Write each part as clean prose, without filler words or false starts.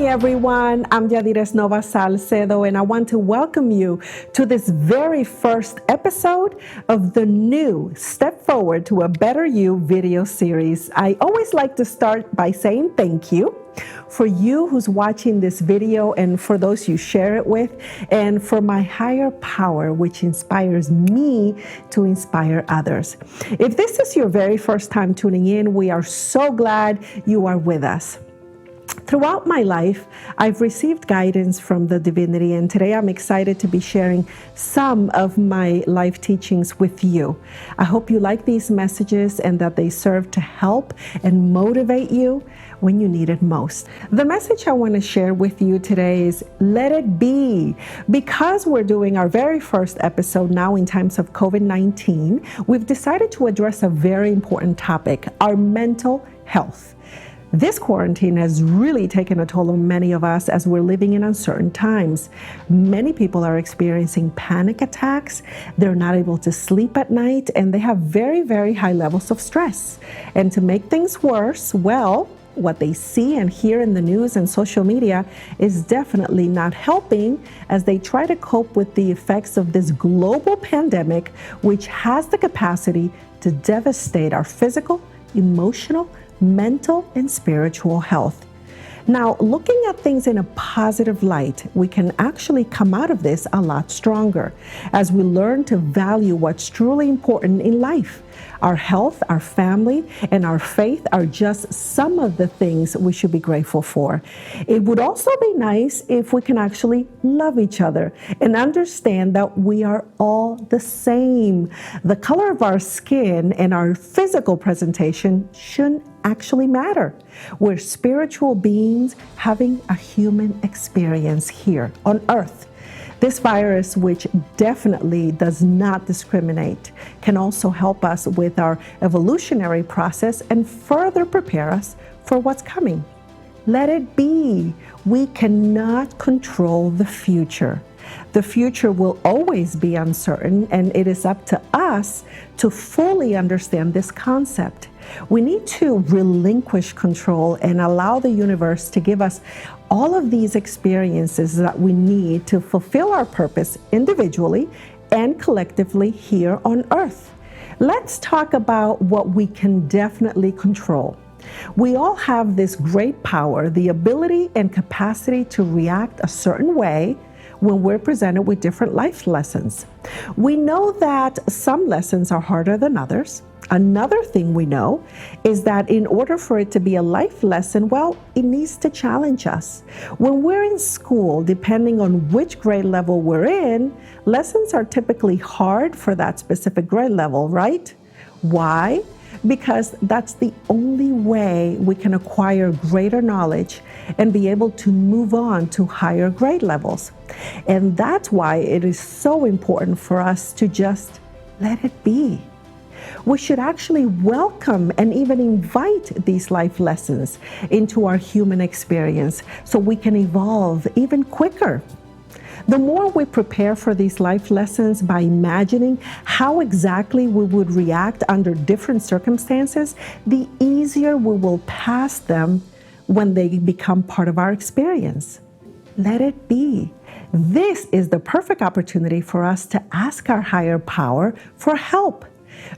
Everyone, I'm Yadires Nova-Salcedo, and I want to welcome you to this very first episode of the new Step Forward to a Better You video series. I always like to start by saying thank you for you who's watching this video and for those you share it with, and for my higher power, which inspires me to inspire others. If this is your very first time tuning in, we are so glad you are with us. Throughout my life, I've received guidance from the divinity, and today I'm excited to be sharing some of my life teachings with you. I hope you like these messages and that they serve to help and motivate you when you need it most. The message I want to share with you today is let it be. Because we're doing our very first episode now in times of COVID-19, we've decided to address a very important topic, our mental health. This quarantine has really taken a toll on many of us as we're living in uncertain times. Many people are experiencing panic attacks. They're not able to sleep at night, and they have very, very high levels of stress. And to make things worse, well, what they see and hear in the news and social media is definitely not helping as they try to cope with the effects of this global pandemic, which has the capacity to devastate our physical, emotional, mental, and spiritual health. Now, looking at things in a positive light, we can actually come out of this a lot stronger as we learn to value what's truly important in life. Our health, our family, and our faith are just some of the things we should be grateful for. It would also be nice if we can actually love each other and understand that we are all the same. The color of our skin and our physical presentation shouldn't actually matter. We're spiritual beings having a human experience here on Earth. This virus, which definitely does not discriminate, can also help us with our evolutionary process and further prepare us for what's coming. Let it be. We cannot control the future. The future will always be uncertain, and it is up to us to fully understand this concept. We need to relinquish control and allow the universe to give us all of these experiences that we need to fulfill our purpose individually and collectively here on Earth. Let's talk about what we can definitely control. We all have this great power, the ability and capacity to react a certain way when we're presented with different life lessons. We know that some lessons are harder than others. Another thing we know is that in order for it to be a life lesson, well, it needs to challenge us. When we're in school, depending on which grade level we're in, lessons are typically hard for that specific grade level, right? Why? Because that's the only way we can acquire greater knowledge and be able to move on to higher grade levels. And that's why it is so important for us to just let it be. We should actually welcome and even invite these life lessons into our human experience so we can evolve even quicker. The more we prepare for these life lessons by imagining how exactly we would react under different circumstances, the easier we will pass them when they become part of our experience. Let it be. This is the perfect opportunity for us to ask our higher power for help.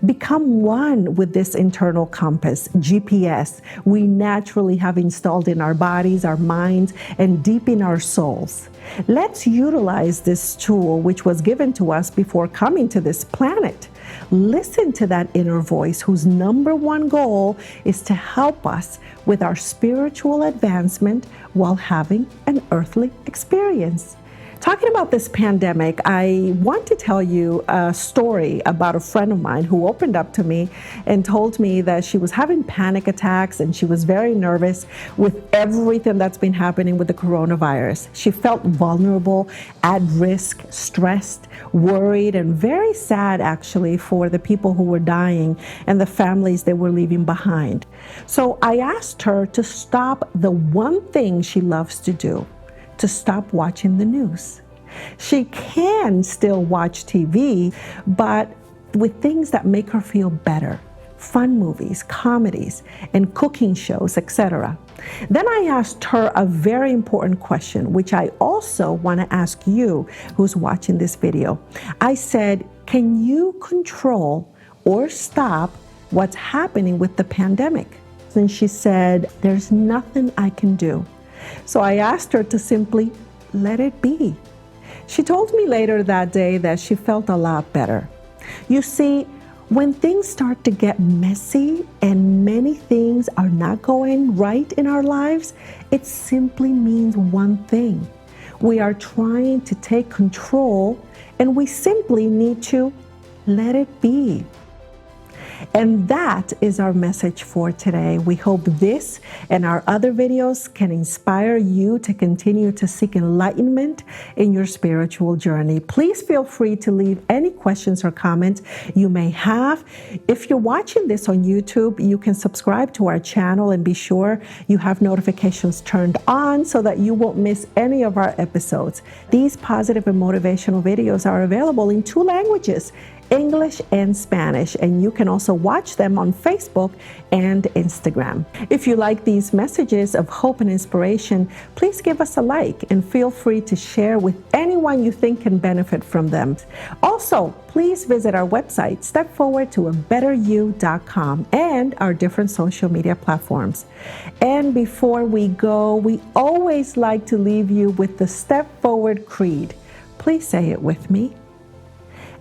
Become one with this internal compass, GPS, we naturally have installed in our bodies, our minds, and deep in our souls. Let's utilize this tool which was given to us before coming to this planet. Listen to that inner voice whose number one goal is to help us with our spiritual advancement while having an earthly experience. Talking about this pandemic, I want to tell you a story about a friend of mine who opened up to me and told me that she was having panic attacks and she was very nervous with everything that's been happening with the coronavirus. She felt vulnerable, at risk, stressed, worried, and very sad actually for the people who were dying and the families they were leaving behind. So I asked her to stop the one thing she loves to do, to stop watching the news. She can still watch TV, but with things that make her feel better, fun movies, comedies, and cooking shows, etc. Then I asked her a very important question, which I also want to ask you who's watching this video. I said, can you control or stop what's happening with the pandemic? And she said, there's nothing I can do. So I asked her to simply let it be. She told me later that day that she felt a lot better. You see, when things start to get messy and many things are not going right in our lives, it simply means one thing. We are trying to take control and we simply need to let it be. And that is our message for today. We hope this and our other videos can inspire you to continue to seek enlightenment in your spiritual journey. Please feel free to leave any questions or comments you may have. If you're watching this on YouTube, you can subscribe to our channel and be sure you have notifications turned on so that you won't miss any of our episodes. These positive and motivational videos are available in 2 languages, English and Spanish, and you can also watch them on Facebook and Instagram. If you like these messages of hope and inspiration, please give us a like and feel free to share with anyone you think can benefit from them. Also, please visit our website, stepforwardtoabetteryou.com, and our different social media platforms. And before we go, we always like to leave you with the Step Forward Creed. Please say it with me.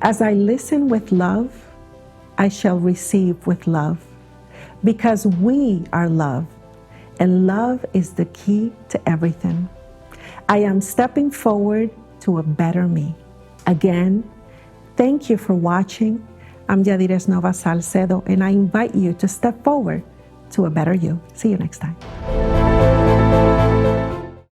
As I listen with love, I shall receive with love, because we are love, and love is the key to everything. I am stepping forward to a better me. Again, thank you for watching. I'm Yadires Nova-Salcedo, and I invite you to step forward to a better you. See you next time.